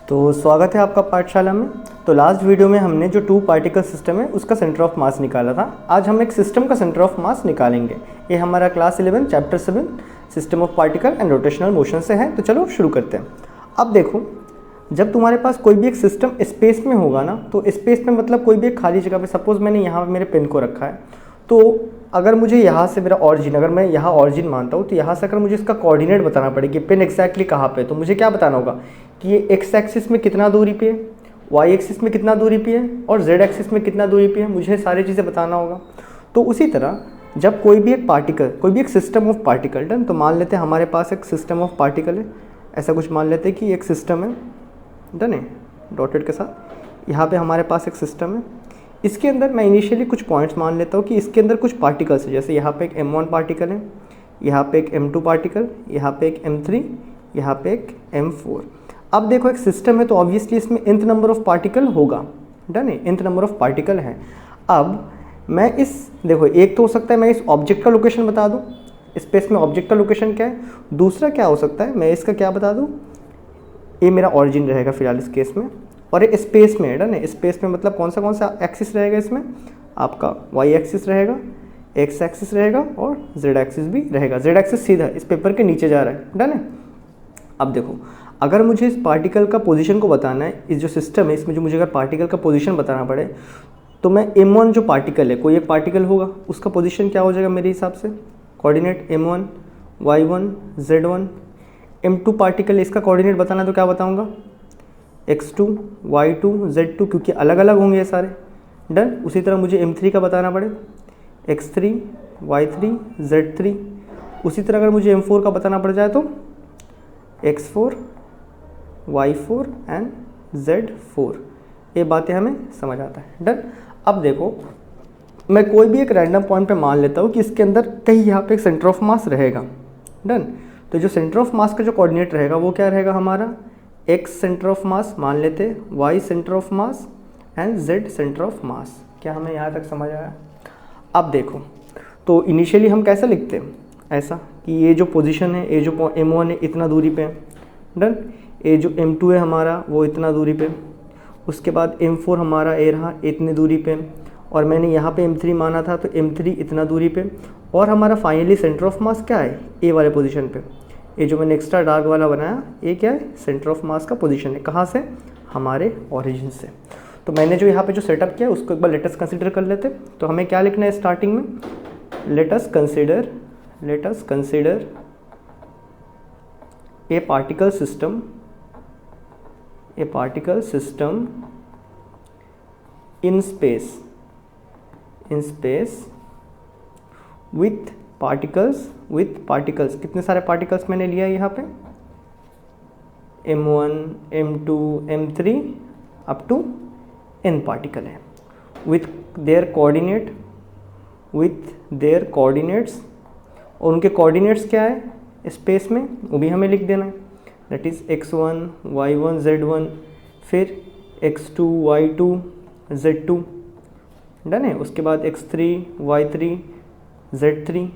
तो स्वागत है आपका पाठशाला में। तो लास्ट वीडियो में हमने जो टू पार्टिकल सिस्टम है उसका सेंटर ऑफ मास निकाला था। आज हम एक सिस्टम का सेंटर ऑफ मास निकालेंगे। ये हमारा class 11 chapter 7 system of particle and rotational motion से है। तो चलो शुरू करते हैं। अब देखो, जब तुम्हारे पास कोई भी एक सिस्टम स्पेस में होगा ना, तो स्पेस में मतलब कोई भी एक खाली जगह पे, सपोज मैंने यहाँ मेरे पेन को रखा है, तो अगर मुझे यहाँ से मेरा ऑरिजिन, अगर मैं यहाँ ऑरिजिन मानता हूँ, तो यहाँ से अगर मुझे इसका कोऑर्डिनेट बताना पड़े कि पेन एक्जैक्टली कहाँ पे है, तो मुझे क्या बताना होगा कि ये एक्स एक्सिस में कितना दूरी पे है, वाई एक्सिस में कितना दूरी पे है और जेड एक्सिस में कितना दूरी पे है, मुझे सारी चीज़ें बताना होगा। तो उसी तरह जब कोई भी एक पार्टिकल, कोई भी एक सिस्टम ऑफ पार्टिकल, डन, तो मान लेते हैं हमारे पास एक सिस्टम ऑफ पार्टिकल है। ऐसा कुछ मान लेते हैं कि एक सिस्टम है, डन है, डॉटेड के साथ। यहाँ पे हमारे पास एक सिस्टम है। इसके अंदर मैं इनिशियली कुछ पॉइंट्स मान लेता हूँ कि इसके अंदर कुछ पार्टिकल्स है। जैसे यहाँ पे एक m1 पार्टिकल है, यहाँ पे एक m2 पार्टिकल, यहाँ पे एक m3, यहाँ पे एक m4। अब देखो, एक सिस्टम है तो ऑब्वियसली इसमें nth नंबर ऑफ पार्टिकल होगा, डन है, nth नंबर ऑफ पार्टिकल है। अब मैं देखो, एक तो हो सकता है मैं इस ऑब्जेक्ट का लोकेशन बता दूँ, स्पेस में ऑब्जेक्ट का लोकेशन क्या है। दूसरा क्या हो सकता है, मैं इसका क्या बता दूँ, ये मेरा ऑरिजिन रहेगा फिलहाल इस केस में, और ये स्पेस में है, डन है। स्पेस में मतलब कौन सा एक्सिस रहेगा इसमें, आपका वाई एक्सिस रहेगा, एक्स एक्सिस रहेगा और जेड एक्सिस भी रहेगा। जेड एक्सिस सीधा इस पेपर के नीचे जा रहा है, डन है। अब देखो, अगर मुझे इस पार्टिकल का पोजीशन को बताना है, इस जो सिस्टम है इसमें जो मुझे अगर पार्टिकल का पोजीशन बताना पड़े, तो मैं m1 जो पार्टिकल है, कोई एक पार्टिकल होगा, उसका पोजीशन क्या हो जाएगा मेरे हिसाब से, coordinate m1 y1 z1। m2 particle, इसका कोऑर्डिनेट बताना है तो क्या बताऊंगा, x2 y2 z2, क्योंकि अलग अलग होंगे ये सारे, डन। उसी तरह मुझे m3 का बताना पड़े, x3 y3 z3। उसी तरह अगर मुझे m4 का बताना पड़ जाए तो x4 y4 एंड z4। ये बातें हमें समझ आता है, डन। अब देखो, मैं कोई भी एक रैंडम पॉइंट पे मान लेता हूँ कि इसके अंदर कहीं यहाँ पे एक सेंटर ऑफ मास रहेगा, डन। तो जो सेंटर ऑफ मास का जो कोऑर्डिनेट रहेगा वो क्या रहेगा हमारा, x सेंटर ऑफ मास मान लेते, y centre of mass and z centre of मास। क्या हमें यहाँ तक समझ आया? अब देखो, तो इनिशियली हम कैसे लिखते हैं, ऐसा कि ये जो पोजीशन है, ये जो m1 है इतना दूरी पे है, डन। ये जो m2 है हमारा वो इतना दूरी पे, उसके बाद m4 हमारा ये रहा इतनी दूरी पे, और मैंने यहाँ पे m3 माना था तो m3 इतना दूरी पे, और हमारा फाइनली सेंटर ऑफ मास क्या है, ए वाले पोजीशन पे। ये जो मैंने एक्स्ट्रा डार्क वाला बनाया, ये क्या है, सेंटर ऑफ मास का पोजीशन है। कहाँ से, हमारे ओरिजिन से। तो मैंने जो यहाँ पे जो सेटअप किया उसको एक बार लेट अस कंसीडर कर लेते। तो हमें क्या लिखना है स्टार्टिंग में, let us consider a particle system in space with particles. कितने सारे पार्टिकल्स मैंने लिया यहाँ पे, m1 m2 m3 up to n particle है, विथ देयर कोऑर्डिनेट्स। और उनके कोऑर्डिनेट्स क्या है स्पेस में, वो भी हमें लिख देना है, that is x1 y1 z1, फिर x2 y2 z2, डन है। उसके बाद x3 y3 z3,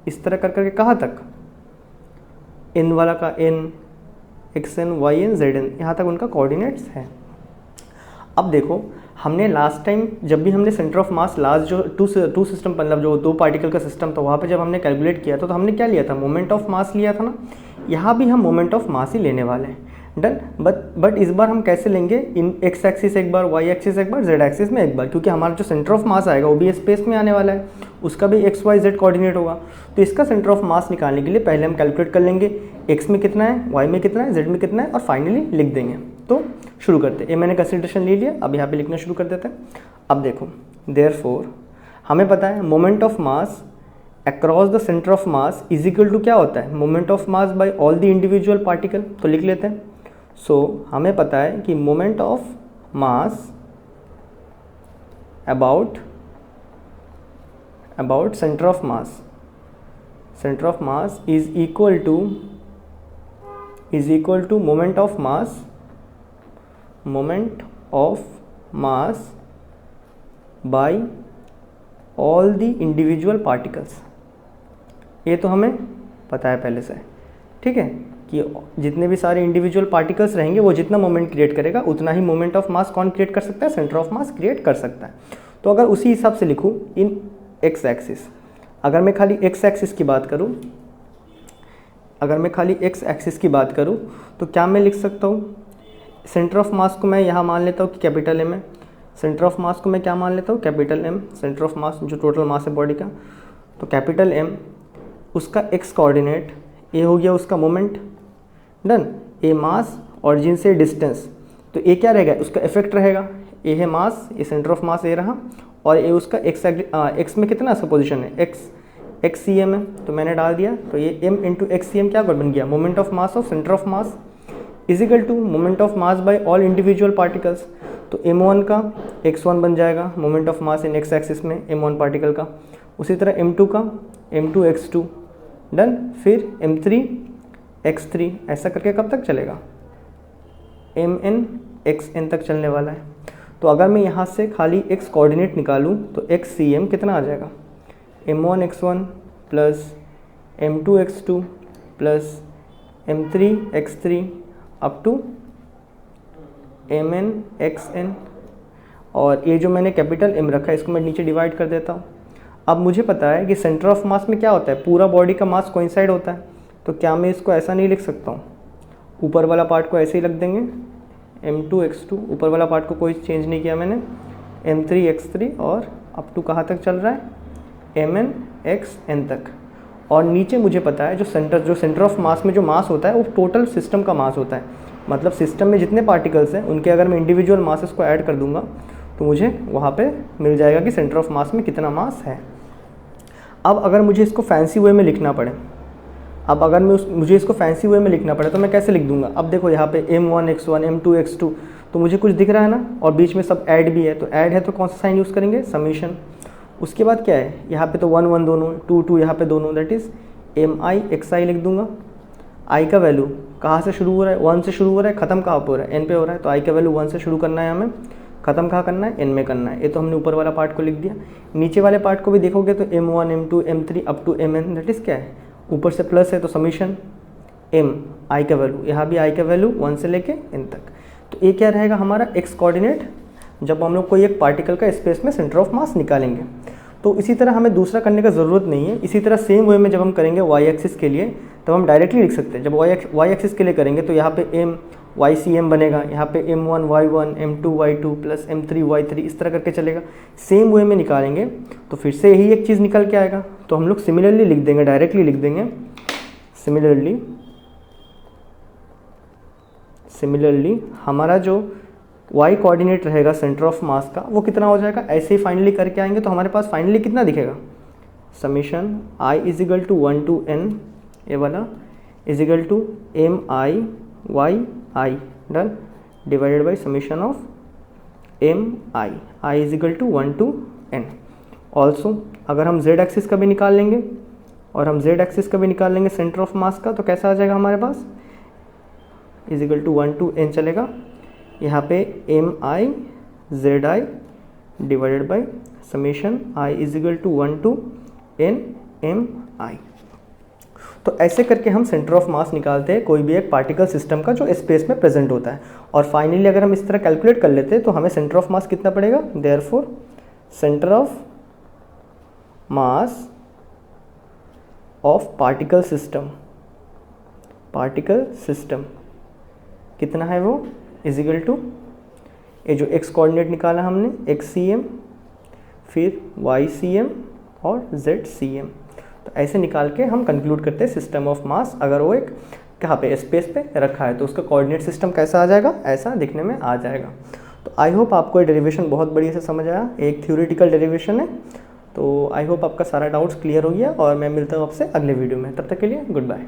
इस तरह कर करके कहाँ तक, n वाला का n, xn yn zn, यहाँ तक उनका कोऑर्डिनेट्स है। अब देखो, हमने लास्ट टाइम जब भी हमने सेंटर ऑफ मास, लास्ट जो टू सिस्टम, मतलब जो दो पार्टिकल का सिस्टम था, वहाँ पे जब हमने कैलकुलेट किया था तो हमने क्या लिया था, मोमेंट ऑफ मास लिया था ना। यहाँ भी हम मोमेंट ऑफ मास ही लेने वाले हैं, डन। बट इस बार हम कैसे लेंगे, इन एक्स एक्सिस एक बार, वाई एक्सिस एक बार, जेड एक्सिस में एक बार, क्योंकि हमारा जो सेंटर ऑफ मास आएगा वो भी स्पेस में आने वाला है, उसका भी एक्स वाई जेड कोऑर्डिनेट होगा। तो इसका सेंटर ऑफ मास निकालने के लिए पहले हम कैलकुलेट कर लेंगे एक्स में कितना है, वाई में कितना है, जेड में कितना है, और फाइनली लिख देंगे। तो शुरू करते हैं। ये मैंने कंसिडरेशन ले लिया, अब यहाँ पे लिखना शुरू कर देते हैं। अब देखो, देयरफॉर हमें पता है moment of mass across the centre of mass is equal to क्या होता है, moment of mass by all the individual particle. तो लिख लेते हैं। सो हमें पता है कि moment of mass about centre of mass is equal to moment of mass by all the individual particles. ये तो हमें पता है पहले से, ठीक है। कि जितने भी सारे इंडिविजुअल पार्टिकल्स रहेंगे वो जितना मोमेंट क्रिएट करेगा उतना ही मोमेंट ऑफ मास कौन क्रिएट कर सकता है, सेंटर ऑफ मास क्रिएट कर सकता है। तो अगर उसी हिसाब से लिखूँ इन एक्स एक्सिस, अगर मैं खाली एक्स एक्सिस की बात करूँ, तो क्या मैं लिख सकता हूँ, सेंटर ऑफ मास को मैं यहाँ मान लेता हूँ कि कैपिटल एम है, सेंटर ऑफ मास को मैं क्या मान लेता हूँ, capital M, centre of mass जो टोटल मास है बॉडी का, तो कैपिटल एम, उसका एक्स कोऑर्डिनेट ए हो गया उसका moment, done, A mass origin से डिस्टेंस, तो ए क्या रहेगा, उसका इफेक्ट रहेगा, ए है मास, ए सेंटर ऑफ मास ए रहा, और ए उसका एक्स में कितना इसका पोजीशन है, एक्स सी एम है, तो मैंने डाल दिया, तो ये M into X C M क्या बन गया, moment of mass of centre of mass is equal to moment of mass by all individual particles. तो m1 का x1 बन जाएगा moment of mass in X axis में m1 पार्टिकल का, उसी तरह m2 का m2 x2, डन, फिर m3 x3, ऐसा करके कब तक चलेगा, mn xn तक चलने वाला है। तो अगर मैं यहाँ से खाली x कोऑर्डिनेट निकालूँ तो xcm कितना आ जाएगा, m1 x1 plus m2 x2 plus m3 x3 up to mn xn, और ये जो मैंने कैपिटल M रखा है इसको मैं नीचे डिवाइड कर देता हूँ। अब मुझे पता है कि सेंटर ऑफ मास में क्या होता है, पूरा बॉडी का मास कोइंसाइड होता है, तो क्या मैं इसको ऐसा नहीं लिख सकता हूँ, ऊपर वाला पार्ट को ऐसे ही रख देंगे m2 x2, ऊपर वाला पार्ट को कोई चेंज नहीं किया मैंने, m3 x3 और अप टू कहाँ तक चल रहा है, mn xn तक। और नीचे मुझे पता है जो सेंटर ऑफ मास में जो मास होता है वो टोटल सिस्टम का मास होता है, मतलब सिस्टम में जितने पार्टिकल्स हैं उनके अगर मैं इंडिविजुअल मासेस को ऐड कर दूंगा तो मुझे वहाँ पे मिल जाएगा कि सेंटर ऑफ मास में कितना मास है। अब अगर मुझे इसको फैंसी वे में लिखना पड़े, मुझे इसको फैंसी वे में लिखना पड़े तो मैं कैसे लिख दूंगा, अब देखो यहाँ पे m1 x1 m2 x2, तो मुझे कुछ दिख रहा है ना, और बीच में सब ऐड भी है, तो ऐड है तो कौन सा साइन यूज़ करेंगे, समीशन। उसके बाद क्या है, यहाँ पे तो 1 1 दोनों, 2 2 यहाँ पे दोनों, दैट इज़ mi xi लिख दूंगा। आई का वैल्यू कहाँ से शुरू हो रहा है, 1 से शुरू हो रहा है, ख़त्म कहाँ पे हो रहा है, n पे हो रहा है, तो आई का वैल्यू 1 से शुरू करना है हमें, ख़त्म कहाँ करना है, n में करना है। ये तो हमने ऊपर वाला पार्ट को लिख दिया। नीचे वाले पार्ट को भी देखोगे तो m1 m2 m3 up to mn, that is क्या है, ऊपर से प्लस है तो समीशन m आई का वैल्यू, यहाँ भी आई का वैल्यू 1 से लेके n तक। तो ये क्या रहेगा हमारा x कोऑर्डिनेट जब हम लोग कोई एक पार्टिकल का स्पेस में सेंटर ऑफ मास निकालेंगे। तो इसी तरह हमें दूसरा करने का ज़रूरत नहीं है। इसी तरह सेम वे में जब हम करेंगे y एक्सिस के लिए तब हम डायरेक्टली लिख सकते हैं। जब y एक्सिस के लिए करेंगे तो यहाँ पे m YCM बनेगा, यहाँ पे m1 y1 m2 y2 plus m3 y3 इस तरह करके चलेगा। सेम वे में निकालेंगे तो फिर से यही एक चीज़ निकल के आएगा। तो हम लोग सिमिलरली लिख देंगे, डायरेक्टली लिख देंगे सिमिलरली हमारा जो y कोऑर्डिनेट रहेगा सेंटर ऑफ मास का वो कितना हो जाएगा, ऐसे ही फाइनली करके आएंगे तो हमारे पास फाइनली कितना दिखेगा, summation i is equal to 1 to n ये वाला is equal to mi yi done divided by summation of mi is equal to 1 to n। Also अगर हम z एक्सिस का भी निकाल लेंगे सेंटर ऑफ मास का, तो कैसा आ जाएगा हमारे पास, is equal to 1 to n चलेगा। यहाँ पे mi zi divided by summation i is equal to 1 to n mi। तो ऐसे करके हम सेंटर ऑफ मास निकालते हैं कोई भी एक पार्टिकल सिस्टम का जो स्पेस में प्रेजेंट होता है। और फाइनली अगर हम इस तरह कैलकुलेट कर लेते हैं तो हमें सेंटर ऑफ मास कितना पड़ेगा, therefore centre of mass of particle system कितना है वो, इज इक्वल टू ये जो x कोऑर्डिनेट निकाला हमने xcm फिर ycm और zcm। तो ऐसे निकाल के हम कंक्लूड करते हैं सिस्टम ऑफ मास। अगर वो एक कहाँ पे स्पेस पे रखा है तो उसका कोऑर्डिनेट सिस्टम कैसा आ जाएगा, ऐसा दिखने में आ जाएगा। तो आई होप आपको ये डेरिवेशन बहुत बढ़िया से समझ आया। एक थ्योरेटिकल डेरिवेशन है, तो आई होप आपका सारा डाउट्स क्लियर हो गया और मैं मिलता हूँ आपसे अगले वीडियो में। तब तक के लिए गुड बाय।